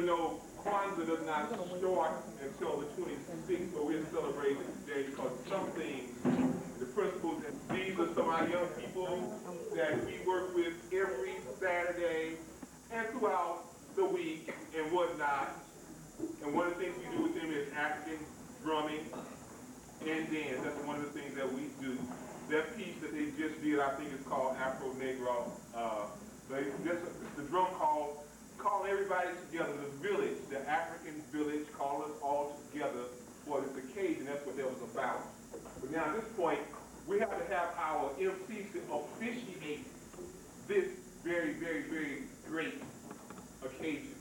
even though Kwanzaa does not start until the 26th, but we're celebrating today because some things, the principles, and these are some of our young people that we work with every Saturday and throughout the week and whatnot. And one of the things we do with them is African drumming and dance. That's one of the things that we do. That piece that they just did, I think, is called Afro Negro. The drum call everybody together, the village, the African village, call us all together for this occasion. That's what that was about. But now at this point, we have to have our MCs to officiate this very, very, very great occasion.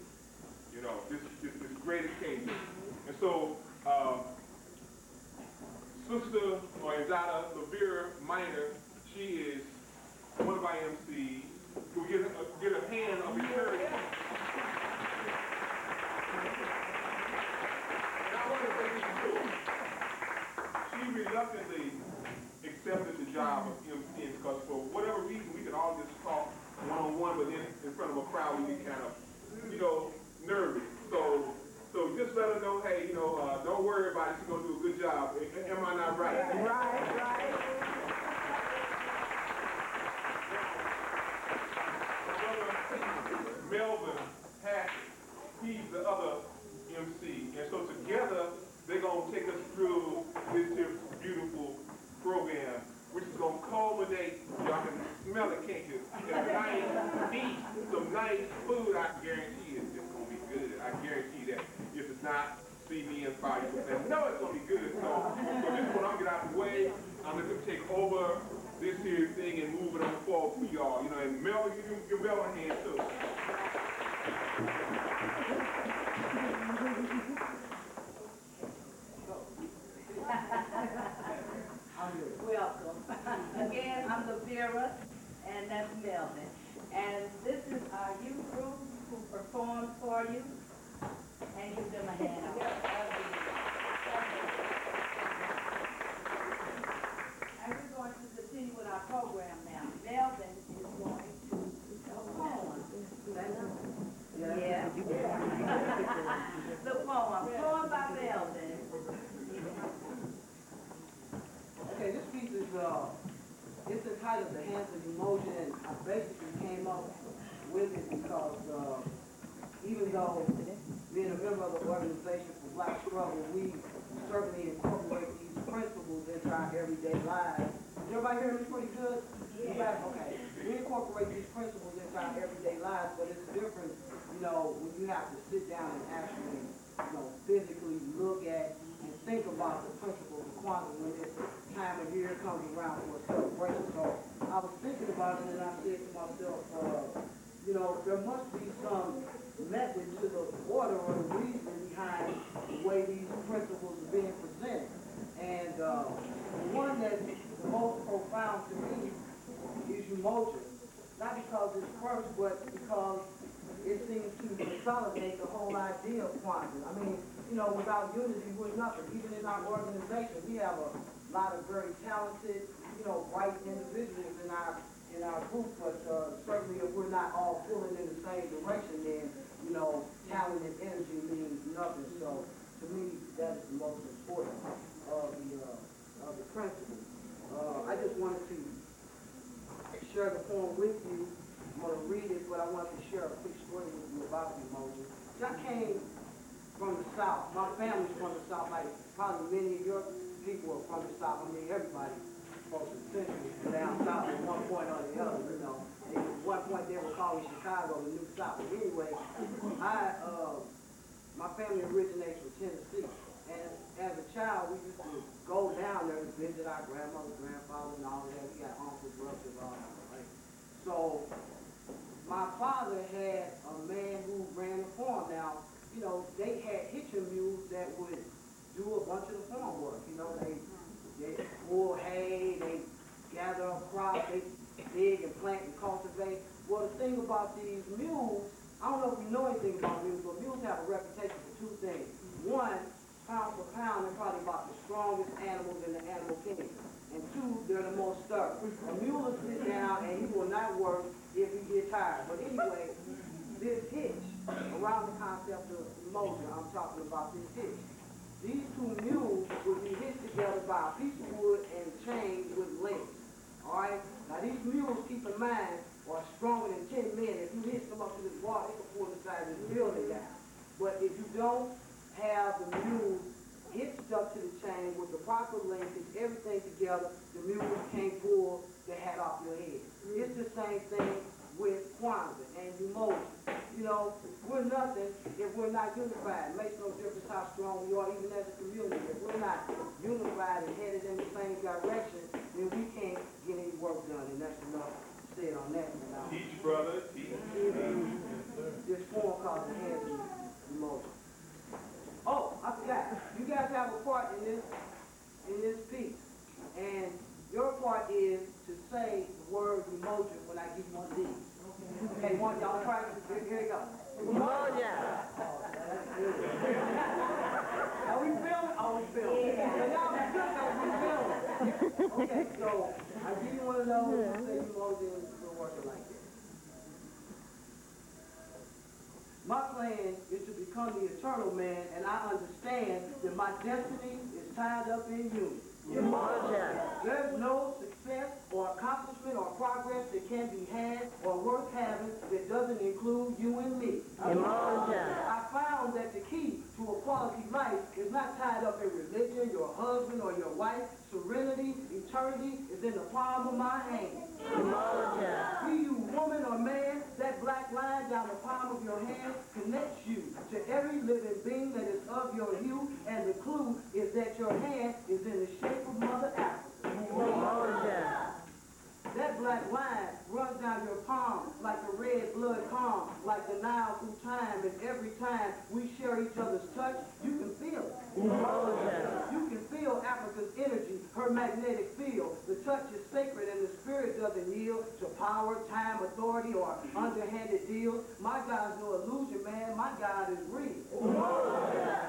You know, this great occasion. And so, Sister or Izada Lavira Minor, she is one of our MCs. Can we get a hand of encouragement? And I want to say this too. She reluctantly accepted the job of MC because for whatever reason we could all just talk one-on-one, but then in front of a crowd we get kind of, you know, nervous. So just let her know, hey, you know, don't worry about it. She's gonna do a good job. Am I not right? Right. Melvin Hackett, he's the other MC. And so together, they're going to take us through this here beautiful program, which is going to culminate, y'all can smell it, can't you? Some nice meat, some nice food, I guarantee it's just going to be good. I guarantee that. If it's not, see me and 5 years. No, it's going to be good. So this one, I'm going to get out of the way. I'm going to take over this here thing and move it on forward for y'all. You know, and Melvin, give Melvin a hand too. Welcome. Again, I'm Lavira, and that's Melvin. And this is our youth group who performed for you. And give them a hand out. And we're going to continue with our program now. Melvin is going to tell a poem. Yeah. The poem by Melvin. Okay, this piece is it's entitled The Hands of Emotion, and I basically came up with it because even though being a member of the Organization for Black Struggle, we certainly incorporate these principles into our everyday lives. Did everybody hear me pretty good? Yeah. Okay. We incorporate these principles into our everyday lives, but it's different, you know, when you have to sit down and actually, you know, physically look at and think about the principles of Kwanzaa when this time of year comes around for a celebration. So I was thinking about it and I said to myself, you know, there must be some method to the order or the reason behind the way these principles are being presented. And the one that's the most profound to me is emotion. Not because it's first, but because it seems to consolidate the whole idea of Kwanzaa. I mean, you know, without unity, we're nothing. Even in our organization, we have a lot of very talented, you know, bright individuals in our group, but certainly if we're not all pulling in the same direction, then, you know, talent and energy means nothing. So, to me, that is the most important of the principle. I just wanted to share the poem with you. I'm going to read it, but I wanted to share a quick story with you about the emotion. I came from the South. My family's from the South, like probably many of your people are from the South. I mean, everybody supposed to century down South at one point or the other, you know. And at one point they were calling Chicago the New South. But anyway, my family originates from Tennessee. And as a child, we used to go down there to visit our grandmother, grandfather, and all of that. We got uncles, brothers, all that, right? So my father had a man who ran the farm. Now, you know, they had hitching mules that would do a bunch of the farm work. You know, they pull hay, they gather up crops, they dig and plant and cultivate. Well, the thing about these mules, I don't know if you know anything about mules, but mules have a reputation for two things. One, pound for pound, they're probably about the strongest animals in the animal kingdom. And two, they're the most stubborn. A mule will sit down and he will not work if he gets tired. But anyway, this hitch around the concept of emotion, I'm talking about this hitch. These two mules would be hitched together by a piece of wood and chained with legs. Alright? Now these mules, keep in mind, are stronger than 10 men. If you hitch them up to this wall, they can pull the side of this building down. But if you don't have the mules hitched up to the chain with the proper linkage, everything together, the mules can't pull the hat off your head. It's the same thing with Kwanzaa and emotion. You know, we're nothing if we're not unified. It makes no difference how strong we are, even as a community. If we're not unified and headed in the same direction, then we can't get any work done, and that's enough said on that. Teach, brother, teach. This form called the hands of emotion. Oh, I forgot. You guys have a part in this piece, and your part is to say the word emotion when I give you one of these. Okay, one, y'all practice. Here you go. Emotion. Are we filming? Oh, we filming. So y'all be good because we filming. Okay, so I give you one of those. You say emotion, we'll work it like this. My plan is to become the eternal man, and I understand that my destiny is tied up in unity. Emotion. There's no success or accomplishment or progress that can be had or worth having that doesn't include you and me. Emotion. I found that the key to a quality life is not tied up in religion, your husband or your wife. Serenity, eternity is in the palm of my hand. Emotion. Be you woman or man, that black line down the palm of your hand connects you to every living being that is of your hue, and the clue is that your hand is in the shape of Mother Africa. Emotion. That black line runs down your palm like the red blood calm, like the Nile through time, and every time we share each other's touch, you can feel it. Emotion. You can feel Africa's energy, her magnetic field. The touch is sacred and the spirit doesn't yield to power, time, authority, or underhanded deals. My God's no illusion, man. My God is real.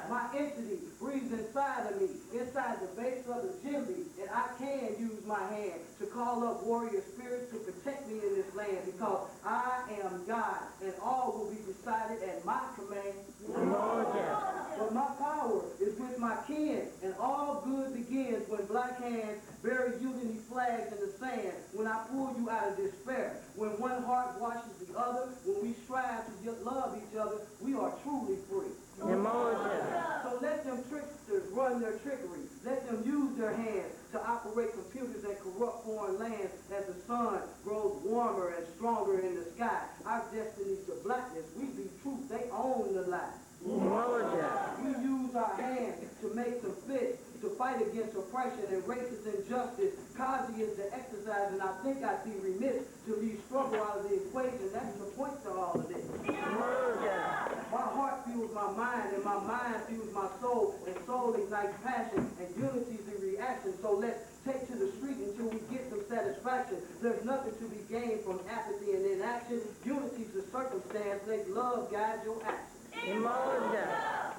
My entity breathes inside of me, inside the base of the djembe, and I can use my hand to call up warrior spirits to protect me in this land, because I am God, and all will be decided at my command. But my power is with my kin, and all good begins when black hands bury unity flags in the sand, when I pull you out of despair, when one heart washes the other, when we strive to love each other, we are truly free. Emotion. So let them tricksters run their trickery. Let them use their hands to operate computers and corrupt foreign lands as the sun grows warmer and stronger in the sky. Our destinies to blackness, we be truth, they own the lie. Emotion. We use our hands to make some fists, to fight against oppression and racist injustice. Kazi is the exercise, and I think I'd be remiss to leave struggle out of the equation. That's the point to all of this. My heart fuels my mind, and my mind fuels my soul, and soul ignites passion, and unity is the reaction. So let's take to the street until we get some satisfaction. There's nothing to be gained from apathy and inaction. Unity's the circumstance. Let love guide your action. Emotion.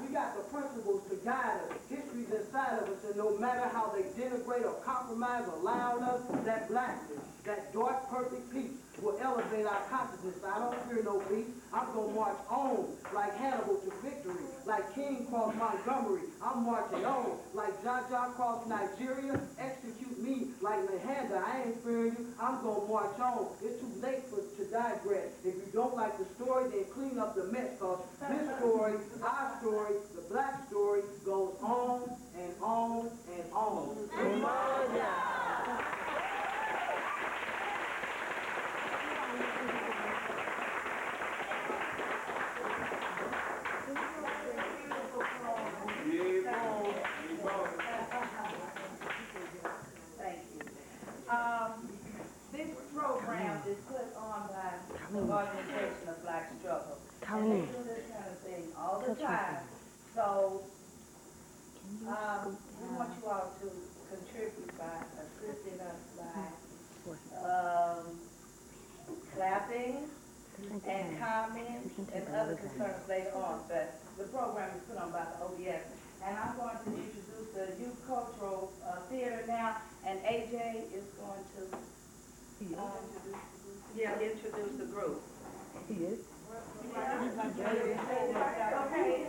We got the principles to guide us. History's inside of us, and no matter how they denigrate or compromise or lie on us, that blackness, that dark, perfect peace will elevate our consciousness. I don't fear no peace. I'm going to march on like Hannibal to victory, like King crossed Montgomery. I'm marching on like Jaja crossed Nigeria. Execute me like Lahanda. I ain't fearing you. I'm going to march on. It's too late to digress. If you don't like the story, then clean up the mess, because this story, our story, the black story, goes on and on and on. Thank you. This program is put on by the Organization of Black Struggle. And they do this kind of thing all the time. So we want you all to contribute by assisting us by clapping and comments and other concerns later on. But the program is put on by the OBS. And I'm going to introduce the Youth Cultural Theater now, and AJ is going to introduce the group. He is. Okay,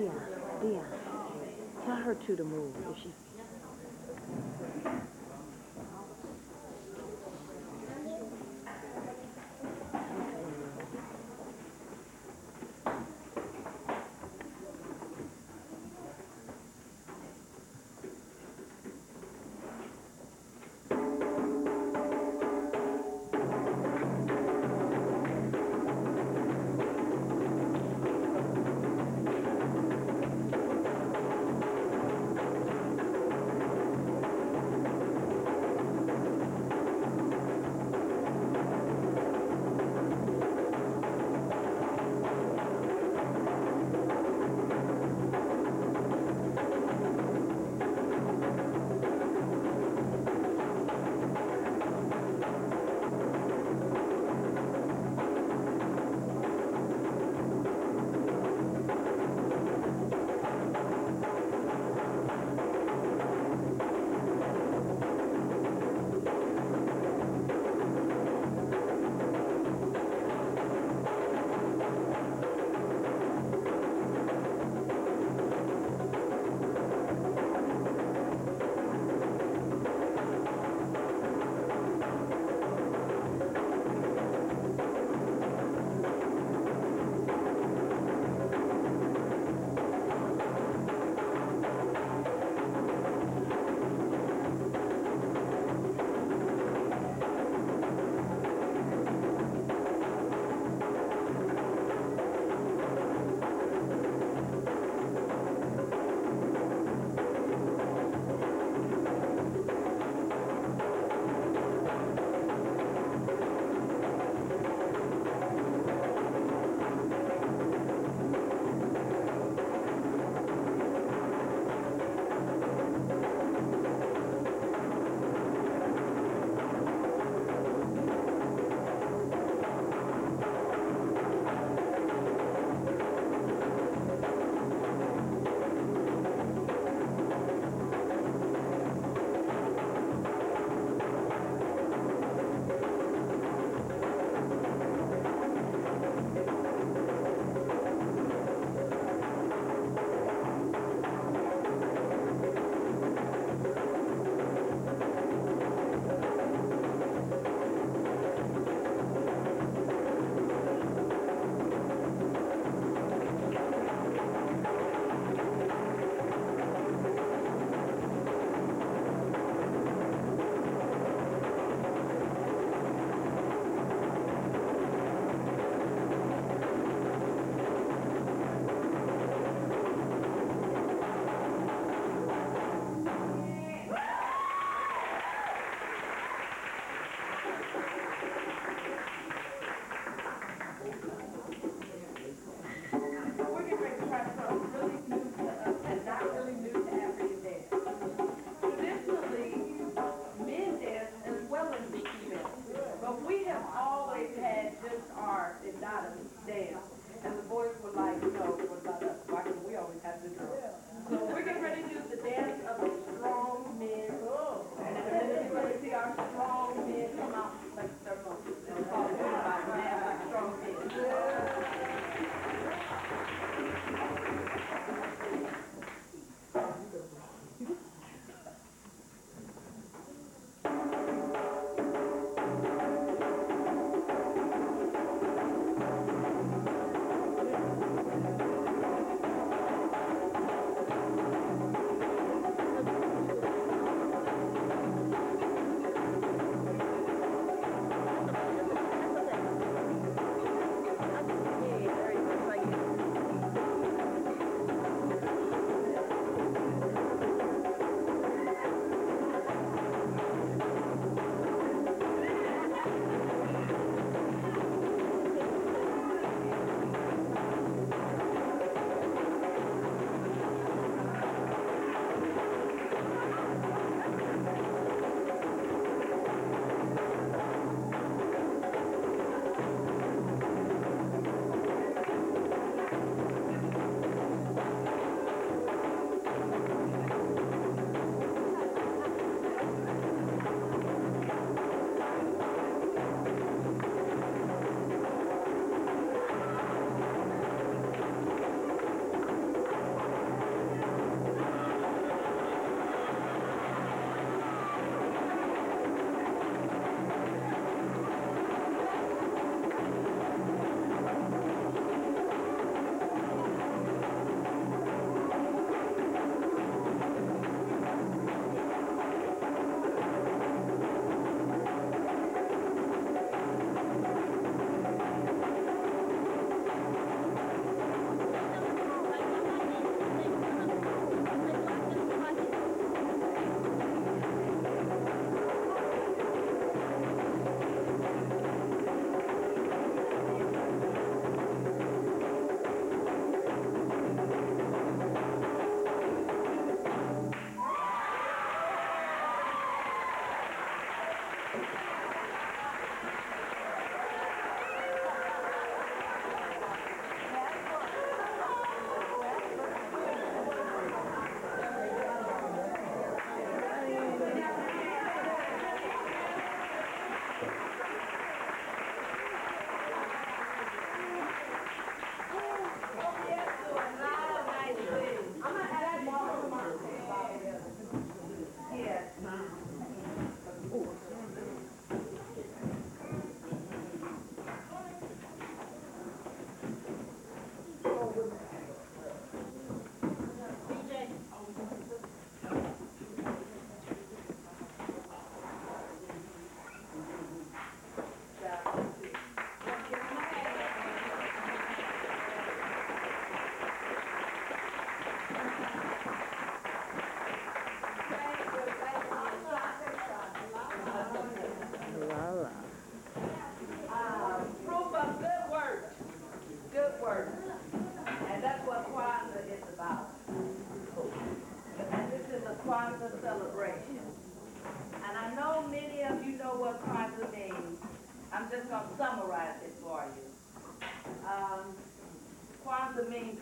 Dion, tell her two to move. If she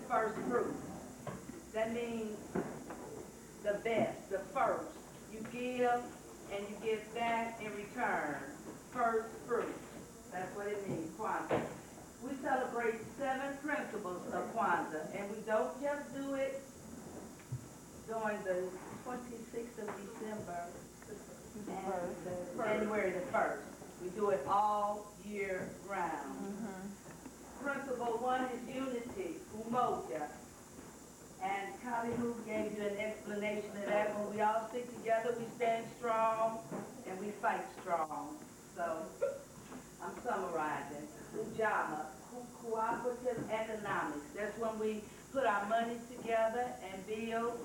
first fruit. That means the best, the first. You give and you get back in return. First fruit. That's what it means, Kwanzaa. We celebrate 7 principles of Kwanzaa, and we don't just do it during the 26th of December and January the 1st. We do it all year round. Principle 1 is unity, umoja. And Kalihu gave you an explanation of that. When we all stick together, we stand strong and we fight strong. So, I'm summarizing. Ujama, cooperative economics. That's when we put our money together and build.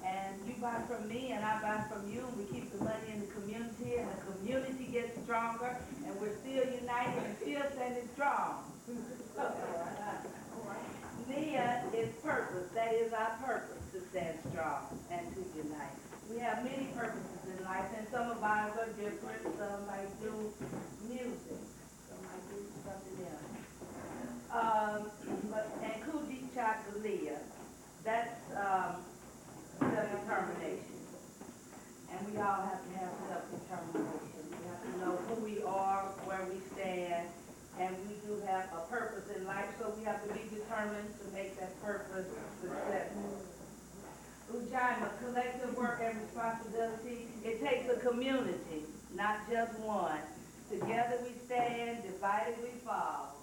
And you buy from me and I buy from you. And we keep the money in the community and the community gets stronger. And we're still united and still standing strong. Nia is purpose. That is our purpose, to stand strong and to unite. We have many purposes in life, and some of ours are different. Some might do music. Some might do something else. And Kuji Chakalia, that's self-determination. And we all have to have self-determination. We have to know who we are, where we stand, and we do have a purpose in life, so we have to be determined to make that purpose successful. Ujjaima, collective work and responsibility. It takes a community, not just one. Together we stand, divided we fall.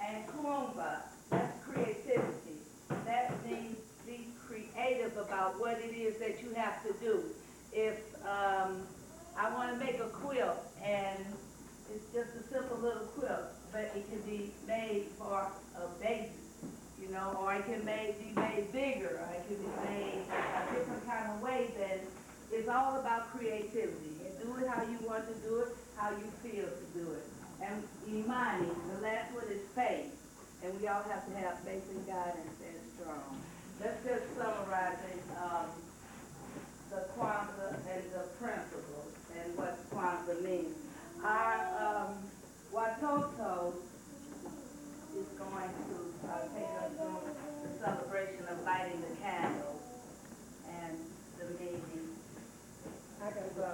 And Kuumba, that's creativity. That means be creative about what it is that you have to do. If I want to make a quilt, and it's just a simple little quilt, but it can be made for a baby, you know, or it can be made bigger, or it can be made a different kind of way. Then it's all about creativity. You do it how you want to do it, how you feel to do it. And Imani, the last one is faith, and we all have to have faith in God and stand strong. Let's just summarizing the Kwanzaa and the principles and what Kwanzaa means. Our Watoto is going to take us through the celebration of lighting the candles and the meeting. I gotta go.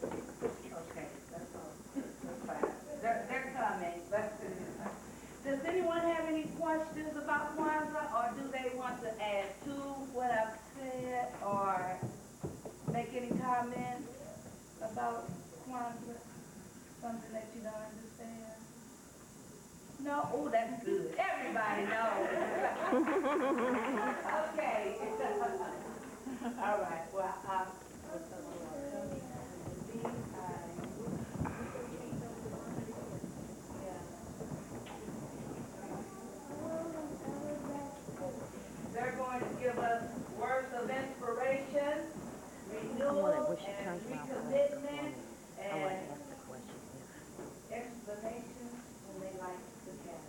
Okay, that's all. That's fine. They're coming. Does anyone have any questions about Kwanzaa, or do they want to add to what I've said, or make any comments about Kwanzaa? Something that you don't understand? No? Oh, that's good. Everybody knows. Okay. All right. Well, they're going to give us words of inspiration, renewal, and recommitment, and explanation when they like the candle.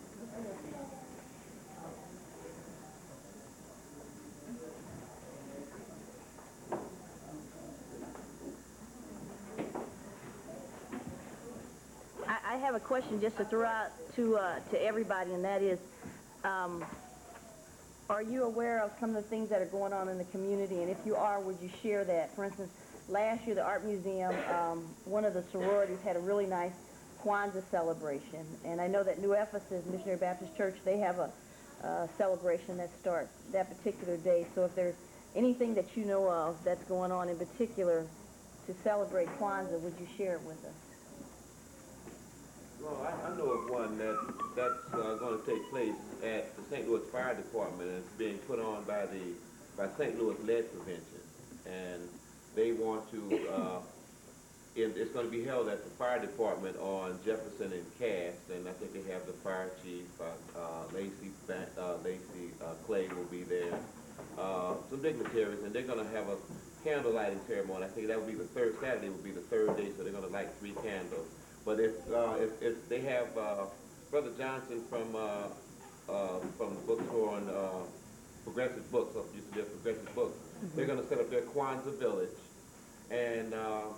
I have a question just to throw out to everybody, and that is, are you aware of some of the things that are going on in the community? And if you are, would you share that? For instance, last year the Art Museum, one of the sororities had a really nice Kwanzaa celebration. And I know that New Ephesus Missionary Baptist Church, they have a celebration that starts that particular day. So if there's anything that you know of that's going on in particular to celebrate Kwanzaa, would you share it with us? Well, I know of one that's going to take place at the St. Louis Fire Department, and it's being put on by St. Louis Lead Prevention, and they want to. It's going to be held at the fire department on Jefferson and Cass, and I think they have the fire chief, Lacey Clay will be there, some dignitaries, and they're going to have a candle lighting ceremony. I think that will be the third Saturday, will be the third day, so they're going to light 3 candles. But if they have Brother Johnson from the bookstore on Progressive Books, used to be Progressive Books, they're going to set up their Kwanzaa Village, and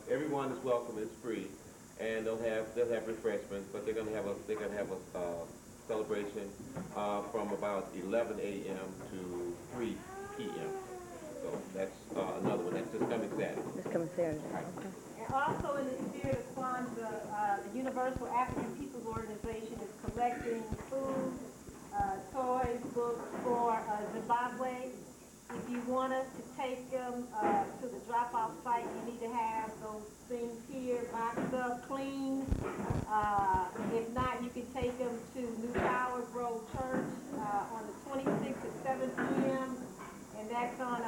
everyone is welcome. It's free, and they'll have refreshments. But they're going to have a celebration from about 11 a.m. to 3 p.m. So that's another one. That's this coming Saturday. This coming Saturday. Okay. And also in the spirit of Kwanzaa, the Universal African Peoples Organization is collecting food, toys, books for Zimbabwe. If you want us to take them to the drop-off site, you need to have those things here boxed up, clean. If not, you can take them to New Towers Road Church on the 26th at 7 p.m. And that's on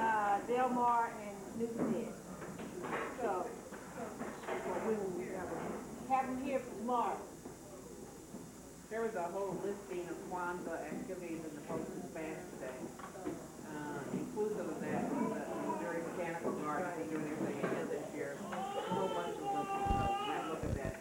Delmar and Newstead. So we will have them here for tomorrow. There was a whole listing of Kwanzaa activities in the Postman's Bash today. Inclusive of that, the very mechanical garden, they're doing everything they did this year. A whole bunch of listings, so you might look at that.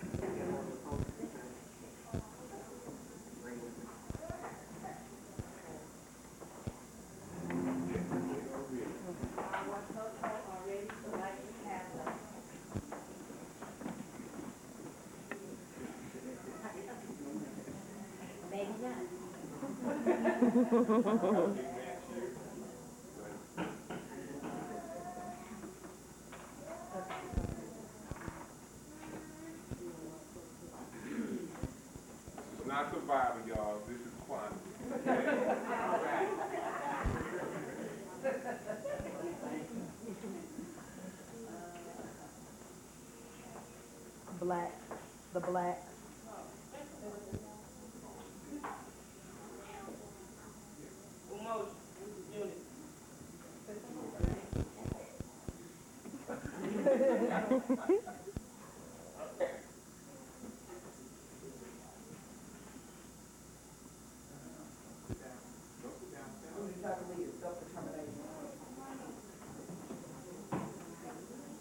Maybe not. It's not Survivor, y'all. This is Kwanzaa. Okay? All right. Black, the black.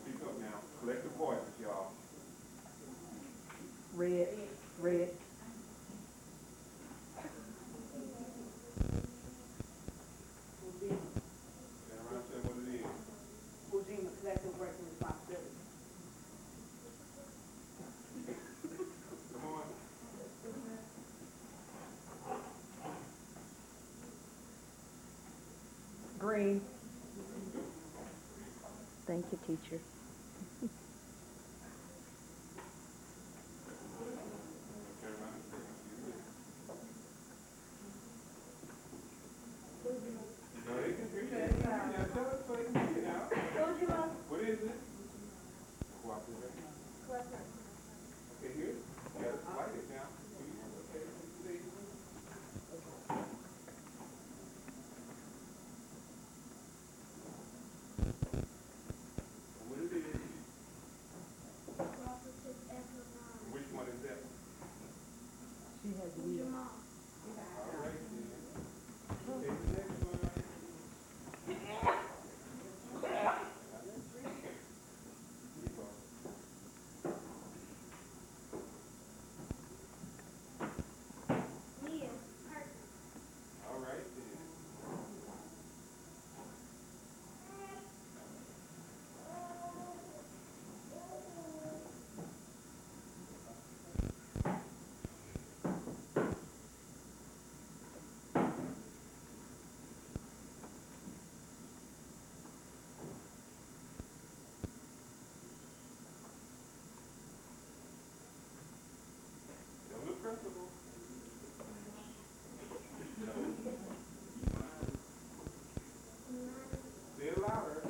Speak up now. Collective voices, y'all. Red, red. Turn around and say what it is. Regime of collective working responsibility. Come on. Green. Thank you, teacher. Turn around and say what it is. No, they can hear you. Now, tell us so they can hear you now. What is it? Cooperative. Okay, here. You gotta write it down. Okay, see. What it is? Which one is that? She has wheels. All right, then. Okay, the next one. Keep on. All right, then. Tell the principal. Say it louder.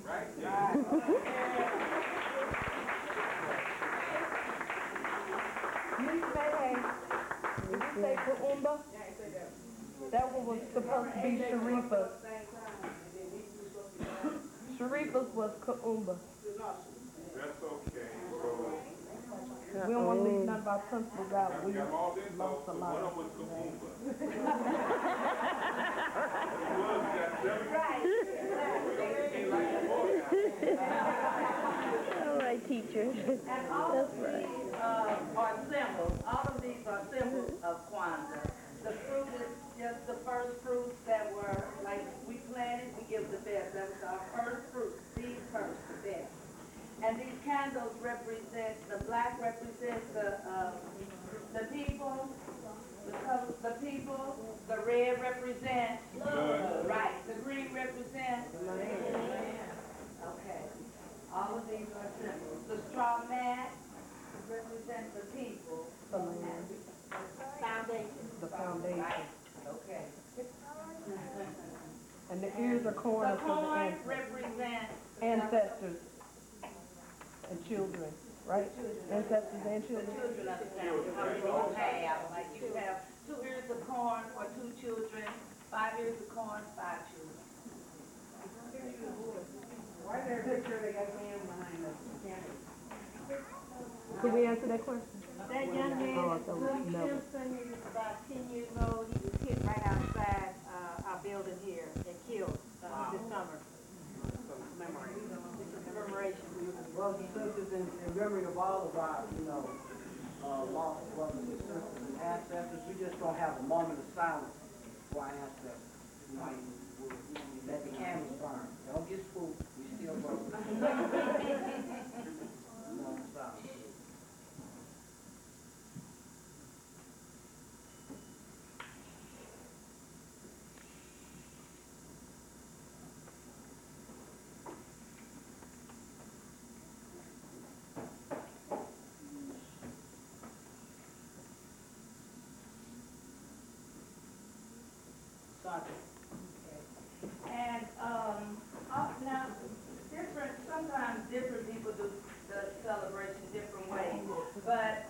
Right? Yeah. You say Kaumba? That one was supposed to be Sharifa. Sharifa's was Kaumba. That's okay. So, We don't want to leave none of our principals out. We we got all this, so lost a one lot. of them was Kahumba. Was, we got 7. Right. We don't can't like the boy. All right, teacher. And all of these are symbols. All of these are symbols of Kwanzaa. The fruit is just the first fruits that were, like, we planted, we give the best. That was our first fruit, seed first, the best. And these candles represent, the black represents the ears of corn The are for the corn represents ancestors and children, right? Ancestors and the children. children of the family. How many you have? Like you have 2 ears of corn for 2 children, 5 ears of corn, 5 children. Why is there a picture of that man behind us? Could we answer that question? That young man, Willie Simpson, he was about 10 years old. He was hit right outside our building here and killed this summer. Commemoration. Brothers and sisters, in memory of all of our, lost brothers and sisters and ancestors, we just gonna have a moment of silence for our ancestors. Let the candles burn. Don't get spooked. We still brothers. Moment of silence. And now, sometimes different people do the celebration different ways. But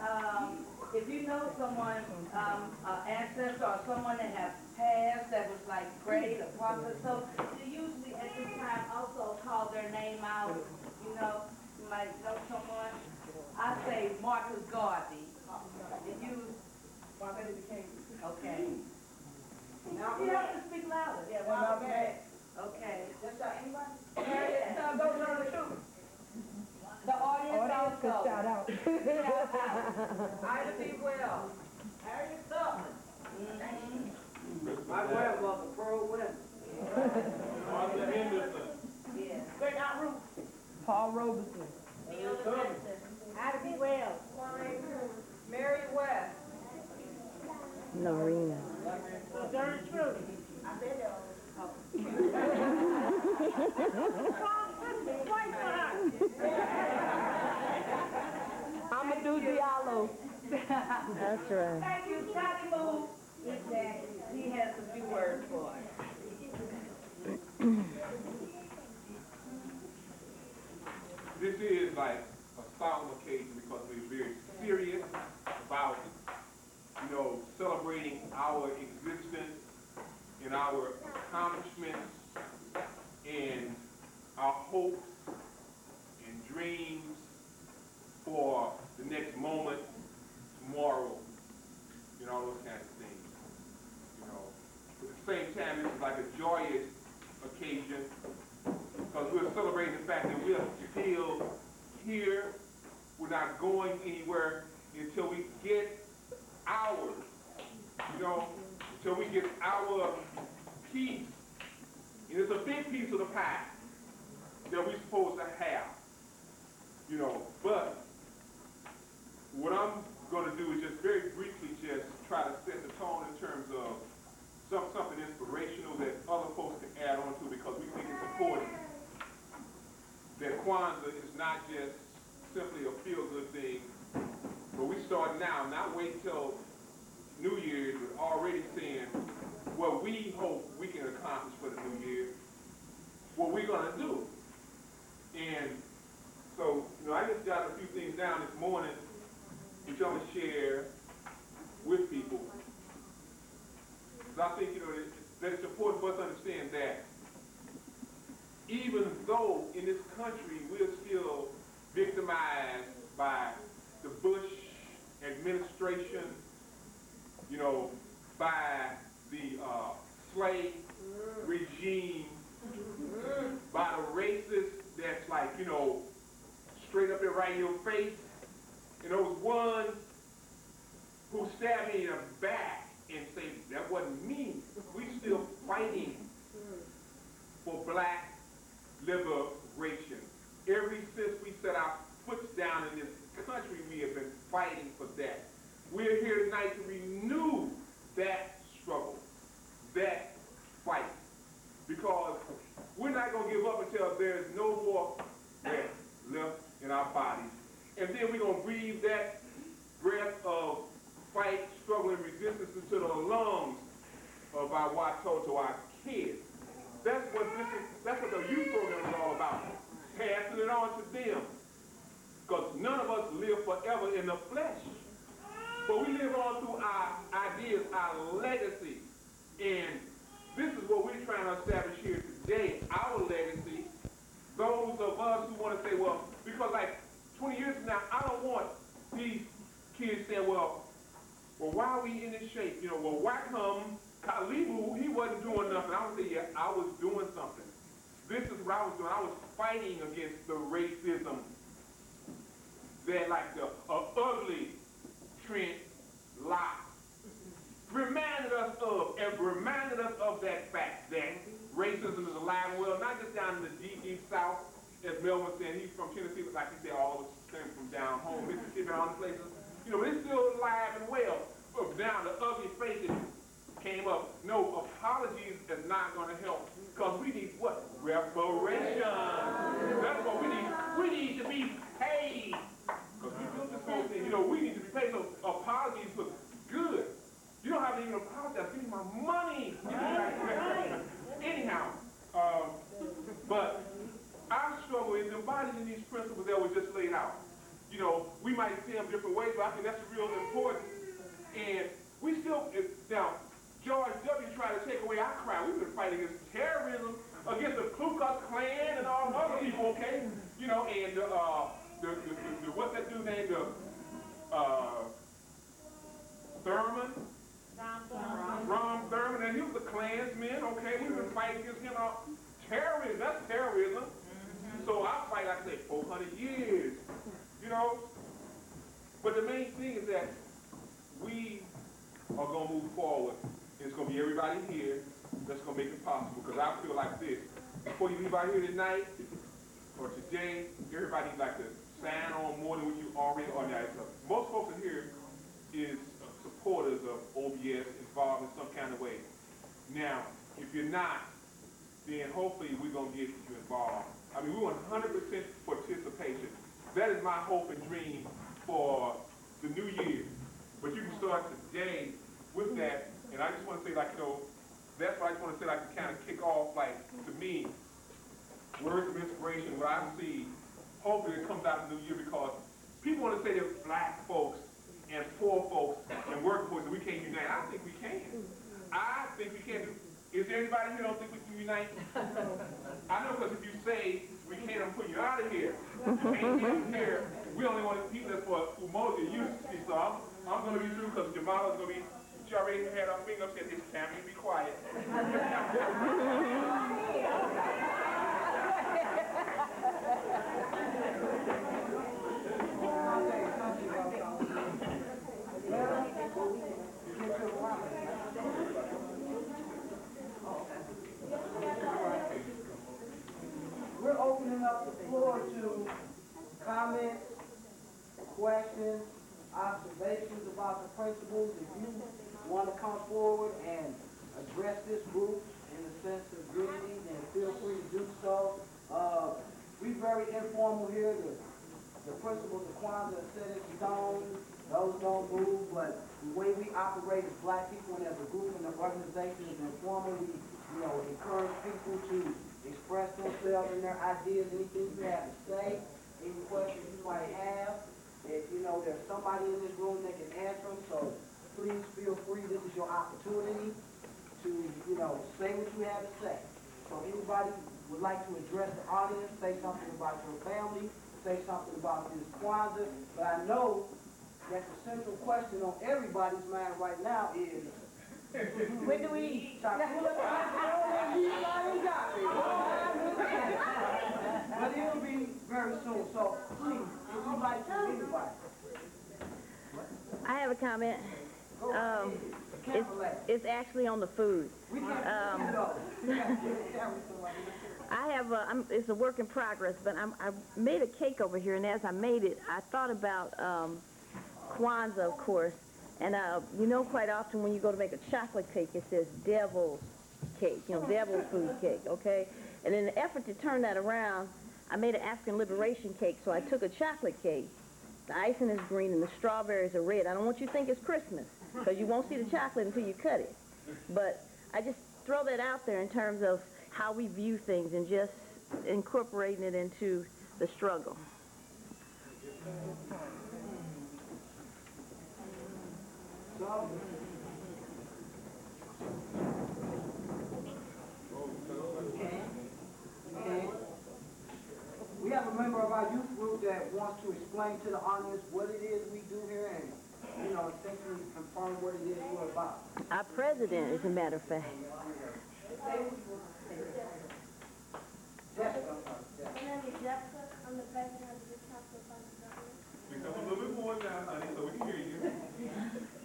if you know someone, an ancestor or someone that has passed that was like great or prophet, so you usually at this time also call their name out. You might know someone. I say Marcus Garvey. If you, okay. You have to speak louder. Yeah, well, okay. Just anybody? Those are the truth. The audience Could also. shout out. Ida B. Wells. Harriet Tubman. My grandmother, Pearl Women. Arthur Henderson. Yes. Bernard Root. Paul Robeson. Neil Benson. Ida B. Wells. Mary West. Norina. Sojourner Truth. I said that. Amadou Diallo. That's right. Thank you, Scotty Moore. He has a few words for us. This is like a solemn occasion because we're very serious about, celebrating our existence and our accomplishments and our hopes and dreams for the next moment, tomorrow, all those kinds of things. But at the same time, this is like a joyous occasion because we're celebrating the fact that we're still here. We're not going anywhere until we get ours, until we get our piece. And it's a big piece of the pie that we're supposed to have, But what I'm going to do is just very briefly just try to set the tone in terms of something inspirational that other folks can add on to because we think it's important that Kwanzaa is not just simply a feel-good thing, but we start now, not wait till New Year's, but already saying what we hope we can accomplish for the New Year, what we're going to do. And so, I just got a few things down this morning which I'm going to share with people. Because I think, that it's important for us to understand that even though in this country we're still victimized by the Bush administration, by the slave regime, by the racists that's like, straight up there right in your face, and those ones who stab me in the back and say, that wasn't me. We still fighting for black liberation. Ever since we set our foot down in this country, we have been fighting for that. We're here tonight to renew that struggle, that fight. Because we're not going to give up until there's no more breath left in our bodies. And then we're going to breathe that breath of fight, struggle, and resistance into the lungs of our Watoto, our kids. That's what the youth program is all about. Passing it on to them. Because none of us live forever in the flesh. But we live on through our ideas, our legacy. And this is what we're trying to establish here today, our legacy. Those of us who want to say, well, because like 20 years from now, I don't want these kids saying, well, why are we in this shape? You know, well, why come Kalibu, he wasn't doing nothing. I would say, yeah, I was doing something. This is what I was doing. I was fighting against the racism that like the ugly Trent lie reminded us of that fact that racism is alive and well, not just down in the deep South, as Melvin said, he's from Tennessee, but like he said, all the same from down home, Mississippi and all the places. You know, it's still alive and well. But down the ugly faces came up. No, apologies is not going to help. Because we need what? Reparation. That's what we need. We need to be paid. Because we built this whole thing. You know, we need to be paid. So apologies look good. You don't have to even apologize. Give me my money. Anyhow, but our struggle is embodying these principles that were just laid out. You know, we might see them different ways, but I think that's real important. And we still, now, George W. tried to take away our crowd. We've been fighting against terrorism, against the Ku Klux Klan and all other people, okay? You know, and what's that dude named? Thurman? Ron Thurman, and he was a Klansman, okay? We've been fighting against him. Terrorism, that's terrorism. So I fight, like I say, 400 years, you know? But the main thing is that we are going to move forward. It's going to be everybody here that's going to make it possible. Because I feel like this. Before you leave out here tonight, or today, everybody needs like to sign on more than what you already are now. Most folks in here is supporters of OBS, involved in some kind of way. Now, if you're not, then hopefully we're going to get you involved. I mean, we want 100% participation. That is my hope and dream for the new year. But you can start today with that. And I just want to say, like, you know, that's what I just want to say, like, to kind of kick off, like, to me, words of inspiration, what I see, hopefully it comes out in the new year, because people want to say they're black folks and poor folks and working folks, and we can't unite. I think we can. I think we can. Is there anybody here who don't think we can unite? I know, because if you say we can't, I'm putting you out of here. You can't get here. We only want to keep this for Umoja. You see, so I'm going to be through, because Jamala's going to be, she already had her finger up, said, this time you be quiet. We're opening up the floor to comments, questions, observations about the principles. If you want to come forward and address this group in a sense of unity, then feel free to do so. We're very informal here. The principles of Kwanzaa are set in stone. Those don't move, but the way we operate as black people and as a group and an organization is informal. We, you know, encourage people to express themselves and their ideas, anything you have to say, any questions you might have. If you know there's somebody in this room that can answer them, so please feel free. This is your opportunity to, you know, say what you have to say. So anybody would like to address the audience, say something about your family, say something about this Kwanzaa. But I know that the central question on everybody's mind right now is, When do we eat? but it'll be very soon, so please, if you'd like to, anybody. I have a comment. Go ahead. It's actually on the food. We can't go. I have it's a work in progress, but I made a cake over here, and as I made it, I thought about Kwanzaa, of course. And you know, quite often when you go to make a chocolate cake, it says devil's cake, you know, devil's food cake, okay? And in the effort to turn that around, I made an African liberation cake. So I took a chocolate cake, the icing is green and the strawberries are red. I don't want you to think it's Christmas, because you won't see the chocolate until you cut it. But I just throw that out there in terms of how we view things and just incorporating it into the struggle. So, and we have a member of our youth group that wants to explain to the audience what it is we do here and, you know, essentially confirm what it is we're about. Our president, as a matter of fact. Jessica. My name is Jessica. I'm the president of the Youth Council of Kwanzaa Karamu. Speak up a little bit more now, honey, so we can hear you.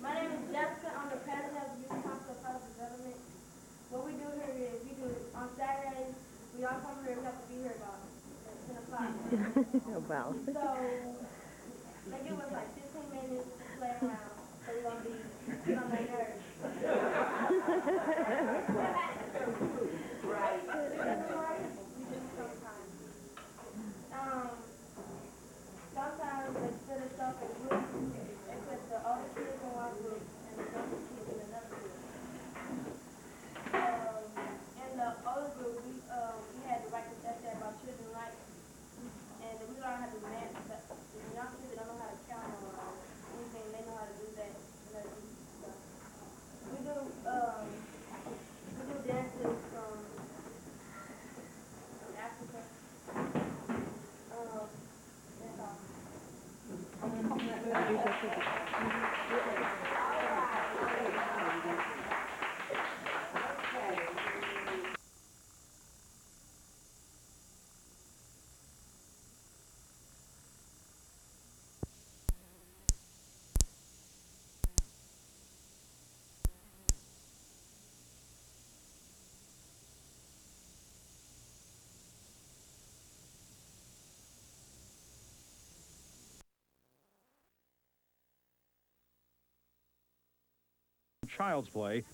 My name is Jessica. I'm the president of the Youth Council of Kwanzaa Government. What we do here is we do on Saturdays. We all come here. We have to be here about 10 o'clock. About. So they give us like 15 minutes to play around. So we're gonna be on my nerves. Right. We do sometimes. Sometimes they split us up in groups. They put the older kids in one group and the younger kids in another group. In the older group, we had to write the essay about children's rights, and we learned how to dance. The young kids don't know how to count or anything, they know how to do that. We do dances from Africa. That's all. Child's Play